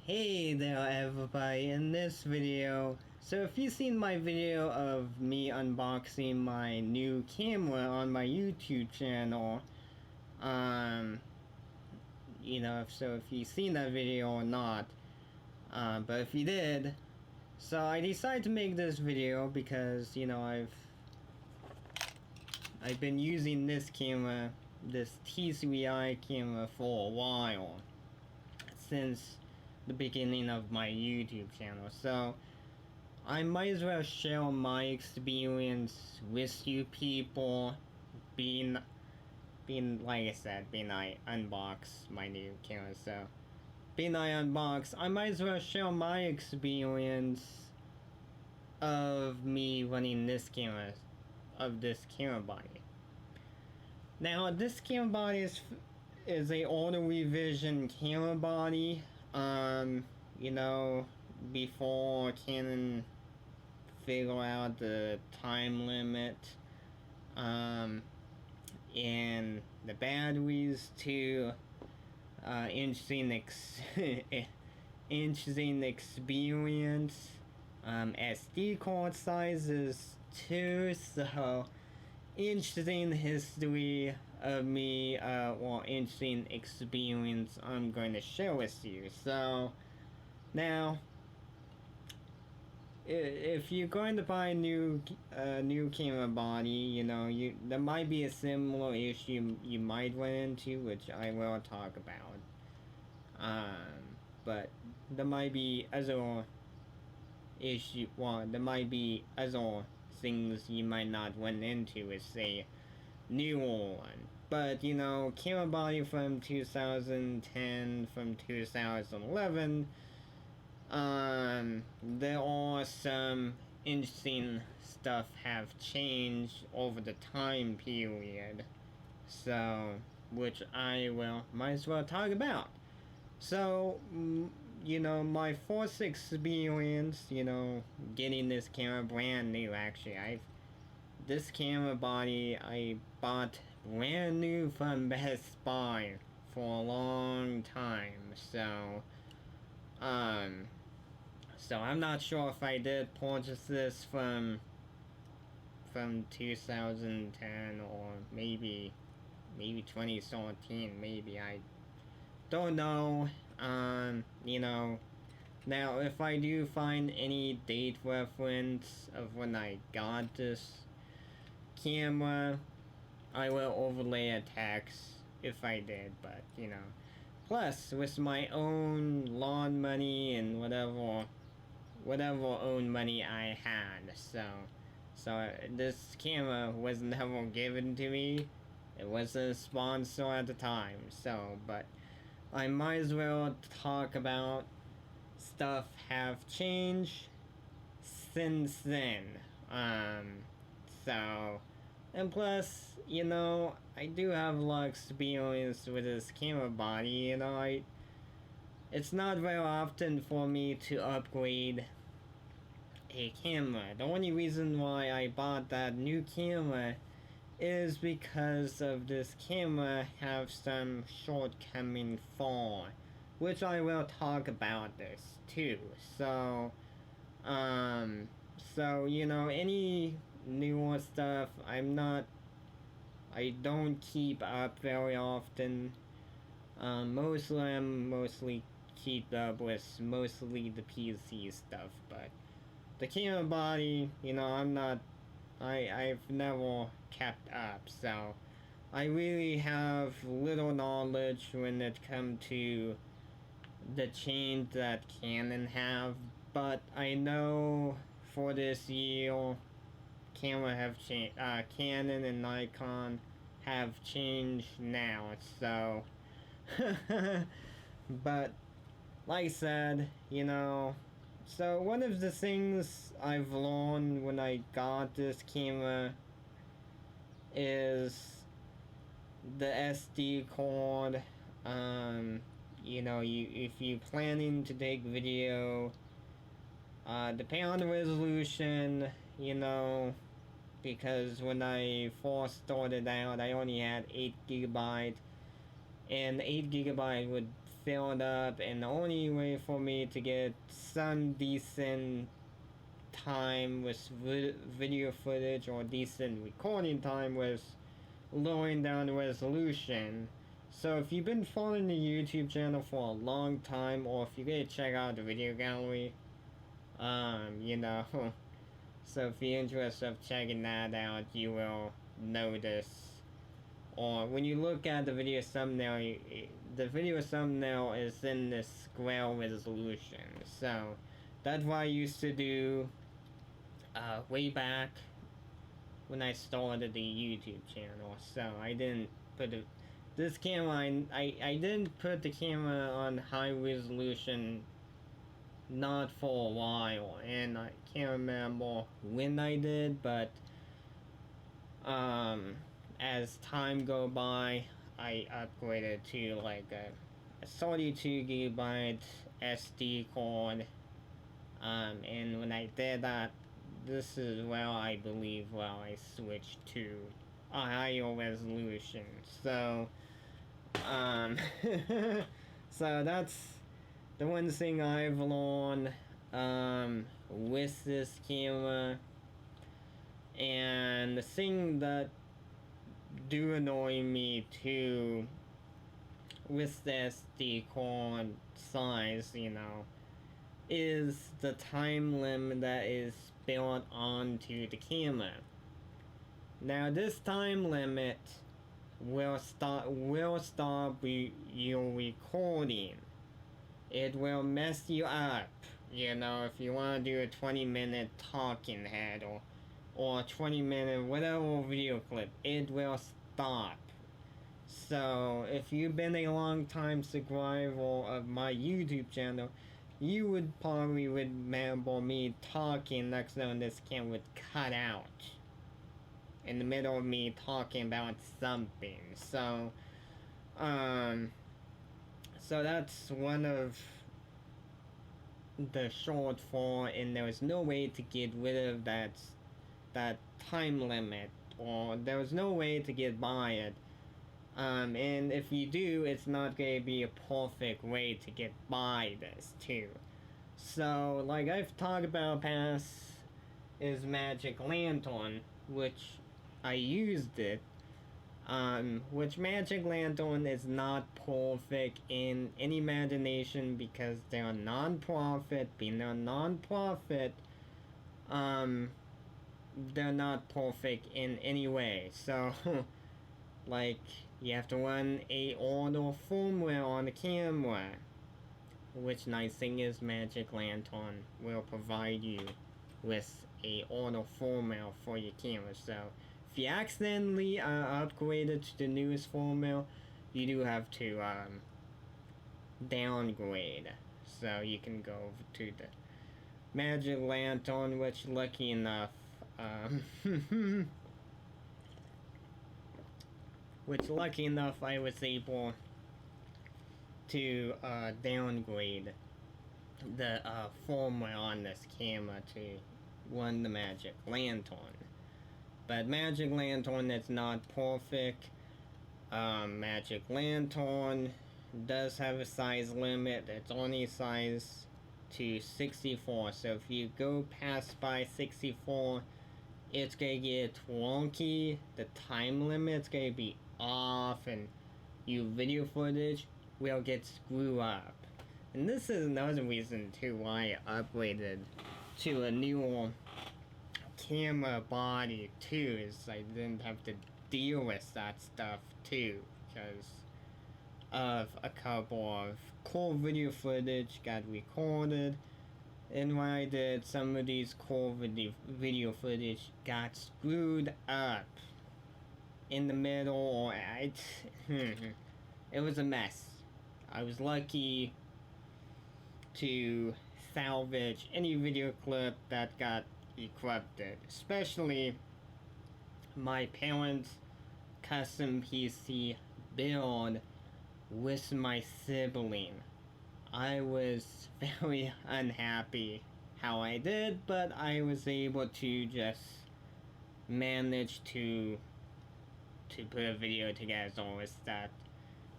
Hey there everybody, in this video, so if you've seen my video of me unboxing my new camera on my YouTube channel, if you've seen that video or not, but if you did, so I decided to make this video because, I've been using this camera, this TCI camera for a while, since the beginning of my YouTube channel, so I might as well share my experience with you people, being like I said, being I unbox my new camera, so being I unbox, I might as well share my experience of me running this camera, of this camera body. Now this camera body is a auto revision camera body. Before Canon figure out the time limit, and the batteries to, interesting experience, SD card sizes too, so interesting history of me, interesting experience I'm going to share with you. So now, if you're going to buy a new camera body, there might be a similar issue you might run into, which I will talk about. But there might be other there might be other things you might not run into with, say, newer one. But camera body from 2010, from 2011, there are some interesting stuff have changed over the time period, so which I might as well talk about. So my first experience, getting this camera brand new. Actually, this camera body I bought brand new from Best Buy for a long time. So I'm not sure if I did purchase this from 2010 or maybe 2013. Maybe, I don't know. Now if I do find any date reference of when I got this camera, I will overlay a text if I did. But plus with my own lawn money and whatever own money I had, so this camera was never given to me. It wasn't a sponsor at the time, but I might as well talk about stuff have changed since then. And plus, I do have a lot of experience with this camera body. It's not very often for me to upgrade a camera. The only reason why I bought that new camera is because of this camera have some shortcoming for, which I will talk about this too. So any newer stuff I don't keep up very often. Mostly keep up with mostly the PC stuff, but the camera body, I've never kept up, so I really have little knowledge when it comes to the change that Canon have. But I know for this year, camera have changed. Canon and Nikon have changed now, so but like I said, so one of the things I've learned when I got this camera is the SD card. If you're planning to take video, depending on the resolution, because when I first started out, I only had 8 GB, and 8 GB would filled up, and the only way for me to get some decent time with video footage or decent recording time was lowering down the resolution. So if you've been following the YouTube channel for a long time, or if you get to check out the video gallery, you know, so if you're interested of checking that out, you will notice, or when you look at the video thumbnail, the video thumbnail is in this square resolution. So that's what I used to do way back when I started the YouTube channel. So I didn't put this camera, I didn't put the camera on high resolution not for a while, and I can't remember when I did, but as time go by, I upgraded to like a 32 gigabyte SD card, and when I did that, this is where I believe I switched to a higher resolution. So so that's the one thing I've learned with this camera. And the thing that do annoy me too with the SD card size, you know, is the time limit that is built onto the camera. Now this time limit will stop your recording. It will mess you up, you know, if you want to do a 20-minute talking head or 20-minute whatever video clip, it will stop. So if you've been a long time subscriber of my YouTube channel, you would probably remember me talking next time this camera would cut out in the middle of me talking about something. So so that's one of the shortfall, and there was no way to get rid of that time limit, or there was no way to get by it. And if you do, it's not going to be a perfect way to get by this too. So like I've talked about past is Magic Lantern, which I used it, which Magic Lantern is not perfect in any imagination because they're non-profit. Being a non-profit, they're not perfect in any way. So like you have to run a older firmware on the camera, which nice thing is Magic Lantern will provide you with a older firmware for your camera. So if you accidentally upgraded to the newest firmware, you do have to downgrade. So you can go to the Magic Lantern, which lucky enough I was able to downgrade the firmware on this camera to run the Magic Lantern. But Magic Lantern is not perfect. Magic Lantern does have a size limit. It's only size to 64. So if you go past by 64, it's gonna get wonky. The time limit's gonna be off, and your video footage will get screwed up. And this is another reason too why I upgraded to a newer camera body too, is I didn't have to deal with that stuff too, because of a couple of cool video footage got recorded, and when I did, some of these cool video footage got screwed up in the middle, or it was a mess. I was lucky to salvage any video clip that got corrupted, especially my parents' custom PC build with my sibling. I was very unhappy how I did, but I was able to just manage to put a video together with that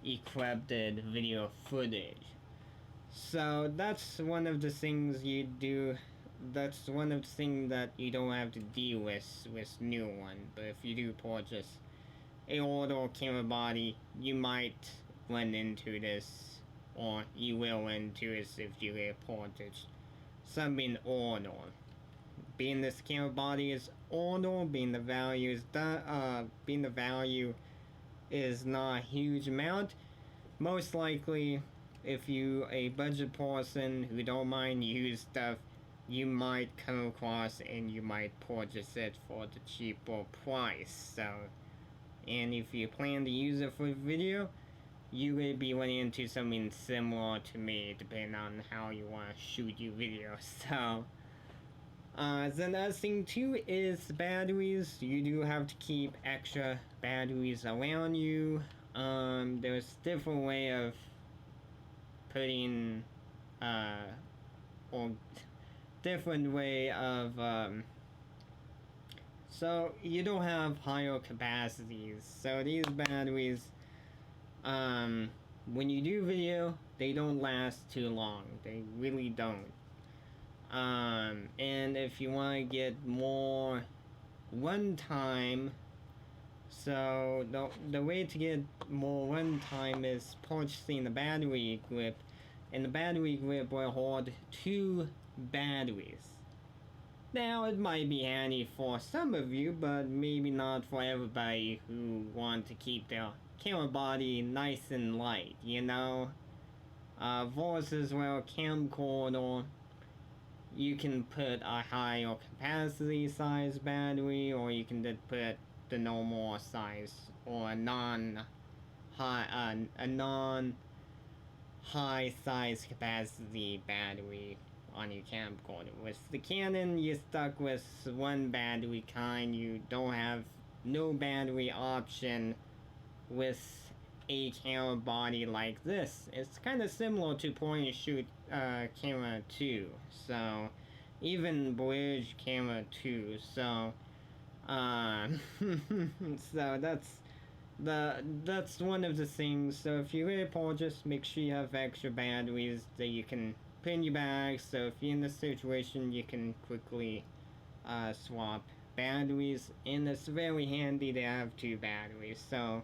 encrypted video footage. So that's one of the things you do. That's one of the things that you don't have to deal with new one. But if you do purchase a older camera body, you might run into this, or you will run into this if you purchase something older. Being this camera body is older, being the value is not a huge amount. Most likely, if you a budget person who don't mind use stuff, you might come across and you might purchase it for the cheaper price. So, and if you plan to use it for video, you will be running into something similar to me, depending on how you want to shoot your video. So, the other thing too is batteries. You do have to keep extra batteries around you. There's different way of putting, or different way of, so you don't have higher capacities. So these batteries, when you do video, they don't last too long. They really don't. And if you want to get more runtime, so the way to get more runtime is purchasing the battery grip, and the battery grip will hold 2 batteries. Now it might be handy for some of you, but maybe not for everybody who want to keep their camera body nice and light, you know? Versus, well, camcorder, you can put a higher capacity size battery, or you can just put the normal size, or a non-high size capacity battery on your camcorder. With the Canon, you're stuck with one battery kind. You don't have no battery option with a camera body like this. It's kind of similar to point and shoot camera 2, so even bridge camera 2. So so that's one of the things. So if you really purchase, make sure you have extra batteries that you can put in your bag. So if you're in this situation, you can quickly swap batteries, and it's very handy to have 2 batteries. So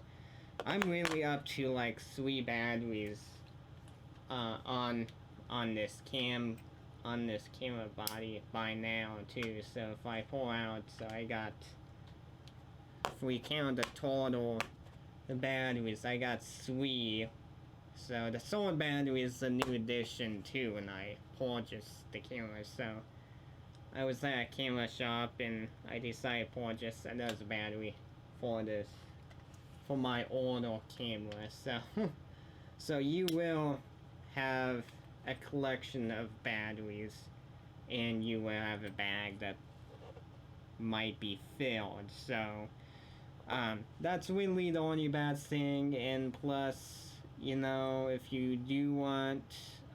I'm really up to like 3 batteries on this camera body by now too. So if I pull out, so I got, if we count the total the batteries, I got 3. So the solar battery is a new addition too when I purchased the camera. So I was at a camera shop and I decided to purchase another battery for this, for my older camera. So so you will have a collection of batteries, and you will have a bag that might be filled. So that's really the only bad thing. And plus, you know, if you do want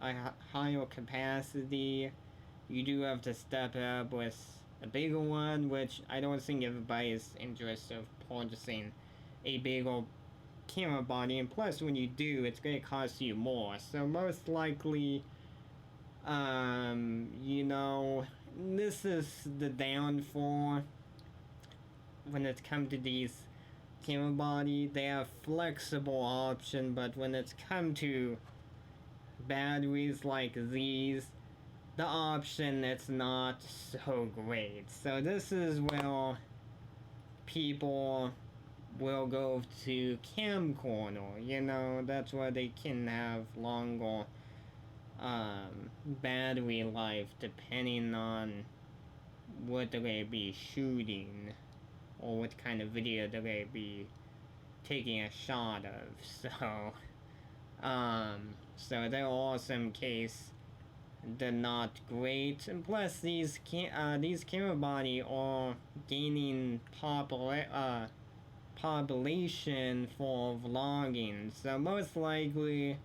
a higher capacity, you do have to step up with a bigger one, which I don't think everybody is interested in purchasing a bigger camera body. And plus, when you do, it's going to cost you more. So most likely, you know, this is the downfall when it comes to these camera body. They have flexible option, but when it's come to batteries like these, the option it's not so great. So this is where people will go to camcorder. You know, that's why they can have longer battery life depending on what they're going to be shooting, or what kind of video they're going to be taking a shot of. So there are some cases they're not great, and plus these camera body are gaining population for vlogging. So most likely,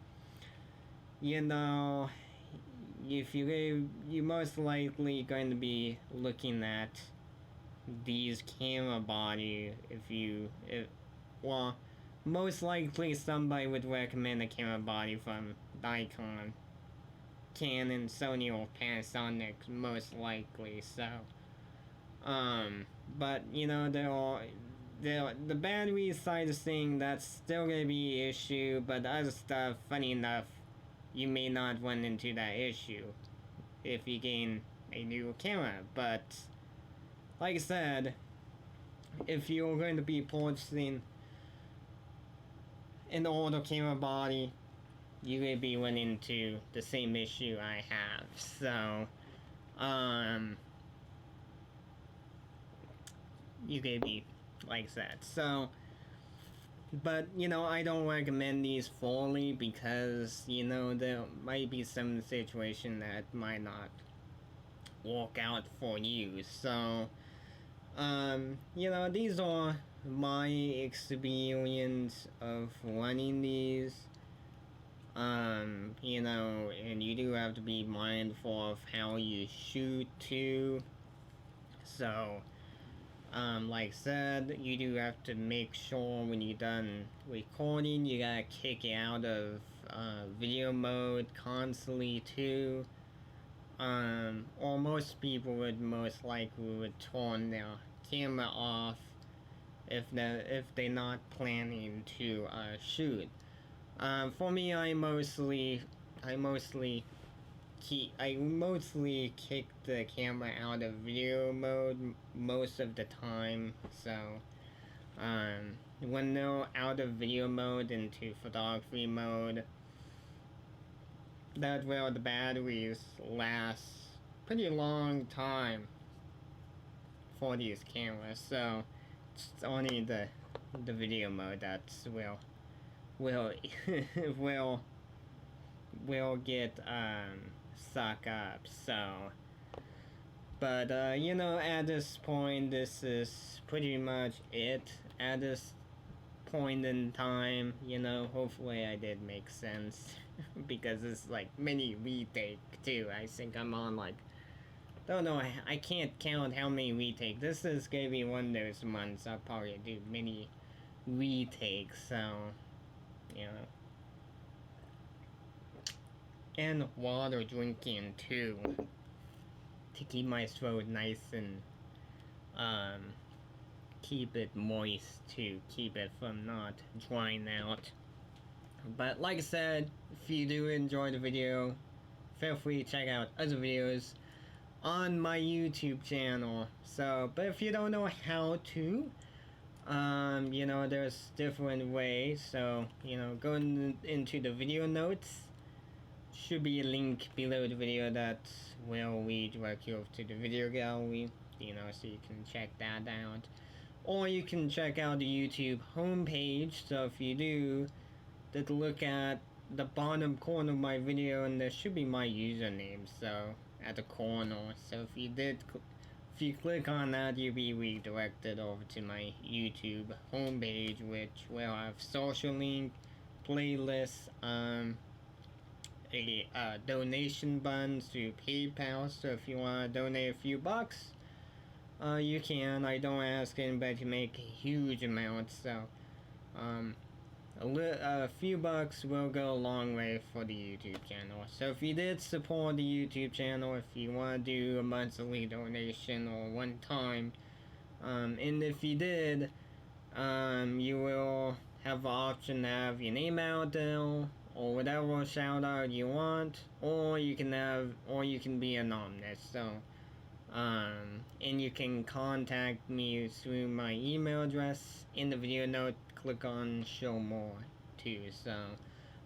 you know, if you most likely going to be looking at these camera body, well, most likely somebody would recommend a camera body from Nikon, Canon, Sony, or Panasonic, most likely. So, but you know, the battery side of thing, that's still gonna be an issue, but the other stuff, funny enough, you may not run into that issue if you gain a new camera. But like I said, if you're going to be purchasing an older camera body, you will be running into the same issue I have. So, you could be like that. So, but you know, I don't recommend these fully because you know there might be some situation that might not work out for you. So, you know, these are my experience of running these. You know, and you do have to be mindful of how you shoot too. So, like I said, you do have to make sure when you're done recording, you gotta kick it out of video mode constantly too. Or most people would most likely would turn their camera off if they're not planning to shoot. For me, I mostly kick the camera out of video mode most of the time. So, when they're out of video mode into photography mode, that way the batteries last pretty long time for these cameras. So, it's only the video mode that will will get suck up. So, but you know, at this point, this is pretty much it. At this point in time, you know, hopefully I did make sense because it's like mini retake too. I think I'm on like, don't know, I can't count how many retake. This is gonna be one of those months I'll probably do many retakes. So, you know. And water drinking too, to keep my throat nice and keep it moist, to keep it from not drying out. But like I said, if you do enjoy the video, feel free to check out other videos on my YouTube channel. So, but if you don't know how to, you know, there's different ways. So, you know, go into the video notes. Should be a link below the video that will redirect you to the video gallery, you know, so you can check that out. Or you can check out the YouTube homepage. So if you do, just look at the bottom corner of my video and there should be my username, so at the corner. So if you click on that, you'll be redirected over to my YouTube homepage, which will have social link, playlists, a donation button to PayPal. So if you want to donate a few bucks, you can. I don't ask anybody to make huge amounts, so a few bucks will go a long way for the YouTube channel. So if you did support the YouTube channel, if you want to do a monthly donation or one time, and if you did, you will have the option to have your name out there, or whatever shout out you want, or you can be anonymous. So, and you can contact me through my email address in the video note. Click on show more too. So,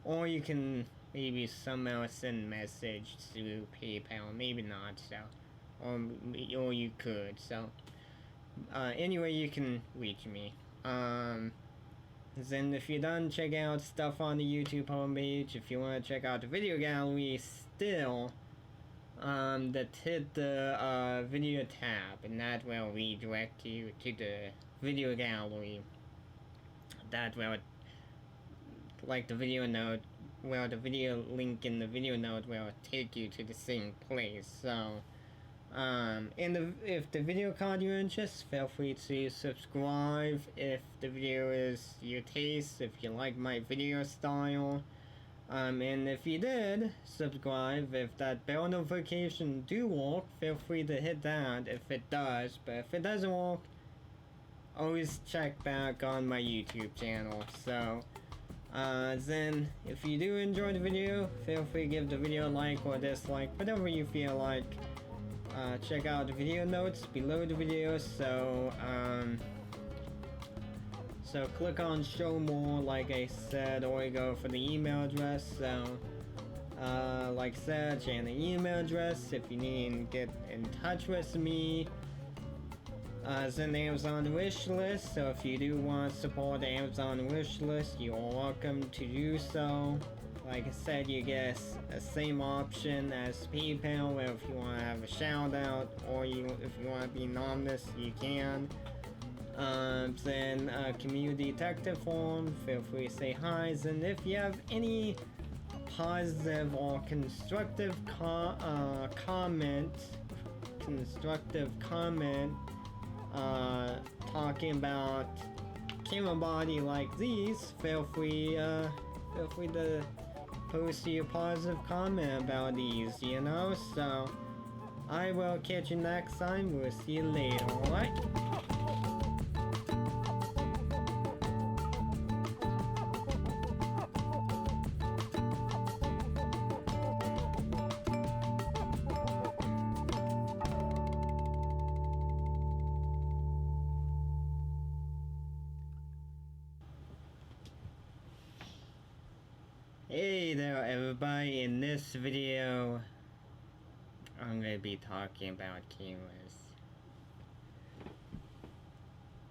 or you can maybe somehow send message through PayPal. Maybe not. So, or you could. So, anyway, you can reach me. Then if you're done checking out stuff on the YouTube homepage, if you want to check out the video gallery still, that hit the video tab, and that will redirect you to the video gallery. That will, like the video note, well, the video link in the video note will take you to the same place. So, And if the video caught your interest, feel free to subscribe if the video is your taste, if you like my video style. And if you did subscribe, if that bell notification do work, feel free to hit that if it does. But if it doesn't work, always check back on my YouTube channel. So, then if you do enjoy the video, feel free to give the video a like or dislike, whatever you feel like. Check out the video notes below the video. So click on show more, like I said, or you go for the email address. So like I said, change the email address if you need to get in touch with me. The Amazon wish list. So if you do want to support the Amazon wish list, you are welcome to do so. Like I said, you get the same option as PayPal, where if you want to have a shout out, or if you want to be anonymous, you can. Then community detective forum, feel free to say hi. And if you have any positive or constructive comment, talking about camera body like these, feel free to post your positive comment about these, you know. So I will catch you next time. We'll see you later, alright? Hey there everybody, in this video I'm going to be talking about cameras.